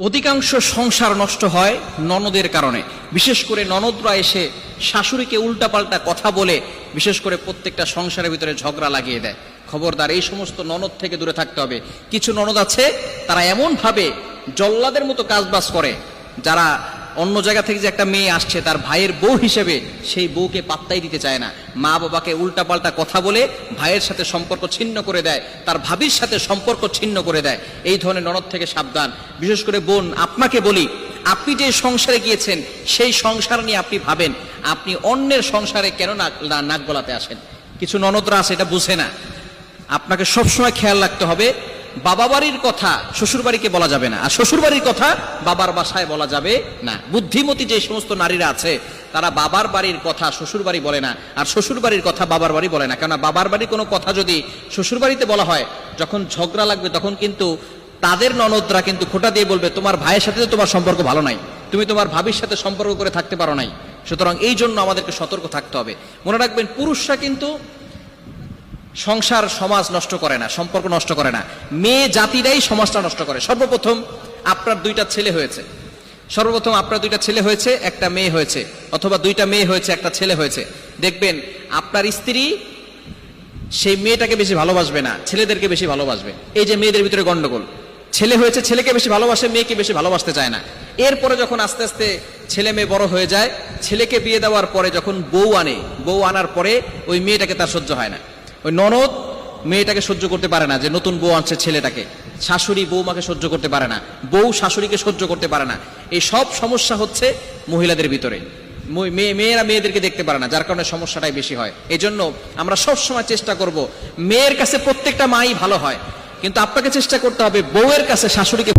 অধিকাংশ সংসার নষ্ট হয় ননদের কারণে। বিশেষ করে ননদরা এসে শাশুড়িকে উল্টাপাল্টা কথা বলে বিশেষ করে প্রত্যেকটা সংসারের ভিতরে ঝগড়া লাগিয়ে দেয়। খবরদার, এই সমস্ত ননদ থেকে দূরে থাকতে হবে। কিছু ননদ আছে তারা এমন ভাবে জল্লাদের মতো কাজবাজ করে, যারা অন্য জায়গা থেকে যে একটা মেয়ে আসছে তার ভাইয়ের বউ হিসেবে সেই বউকে পাত্তাই দিতে চায় না। মা বাবাকে উল্টাপাল্টা কথা বলে ভাইয়ের সাথে সম্পর্ক ছিন্ন করে দেয়, তার ভাবির সাথে সম্পর্ক ছিন্ন করে দেয়। এই ধরনের ননদ থেকে সাবধান। বিশেষ করে বোন, আপনাকে বলি, আপনি যে সংসারে গিয়েছেন সেই সংসার নিয়ে আপনি ভাবেন, আপনি অন্যের সংসারে কেন নাক গলাতে আসেন? কিছু ননদরা আছে এটা বুঝে না। আপনাকে সবসময় খেয়াল রাখতে হবে, বাবা বাড়ির কথা শ্বশুর বাড়িকে বলা যাবে না, আর শ্বশুর বাড়ির কথা বাবার বাসায় বলা যাবে না। বুদ্ধিমতী যে সমস্ত নারীরা আছে তারা বাবার বাড়ির কথা শ্বশুর বাড়ি বলে না, আর শ্বশুর বাড়ির কথা বাবার বাড়ি বলে না। কেননা বাবার বাড়ির কোনো কথা যদি শ্বশুর বাড়িতে বলা হয়, যখন ঝগড়া লাগবে তখন কিন্তু তাদের ননদরা কিন্তু খোঁটা দিয়ে বলবে, তোমার ভাইয়ের সাথে তো তোমার সম্পর্ক ভালো নাই, তুমি তোমার ভাবির সাথে সম্পর্ক করে থাকতে পারো নাই। সুতরাং এই জন্য আমাদেরকে সতর্ক থাকতে হবে। মনে রাখবেন, পুরুষরা কিন্তু সংসার সমাজ নষ্ট করে না, সম্পর্ক নষ্ট করে না, মেয়ে জাতিরাই সমাজটা নষ্ট করে। সর্বপ্রথম আপনার দুইটা ছেলে হয়েছে, একটা মেয়ে হয়েছে, অথবা দুইটা মেয়ে হয়েছে একটা ছেলে হয়েছে। দেখবেন আপনার স্ত্রী সেই মেয়েটাকে বেশি ভালোবাসবে না, ছেলেদেরকে বেশি ভালোবাসবে। এই যে মেয়েদের ভিতরে গন্ডগোল, ছেলে হয়েছে ছেলেকে বেশি ভালোবাসে, মেয়েকে বেশি ভালোবাসতে চায় না। এরপরে যখন আস্তে আস্তে ছেলে মেয়ে বড় হয়ে যায়, ছেলেকে বিয়ে দেওয়ার পরে যখন বউ আনার পরে ওই মেয়েটাকে তার সহ্য হয় না। ওই ননদ মেয়েটাকে সহ্য করতে পারে না যে নতুন বউ আনছে ছেলেটাকে, শাশুড়ি বৌমাকে সহ্য করতে পারে না, বউ শাশুড়িকে সহ্য করতে পারে না। এই সব সমস্যা হচ্ছে মহিলাদের ভিতরে। মেয়েরা মেয়েদেরকে দেখতে পারে না, যার কারণে সমস্যাটাই বেশি হয়। এই জন্য আমরা সবসময় চেষ্টা করব, মেয়ের কাছে প্রত্যেকটা মাই ভালো হয়, কিন্তু আপনাকে চেষ্টা করতে হবে বউয়ের কাছে শাশুড়িকে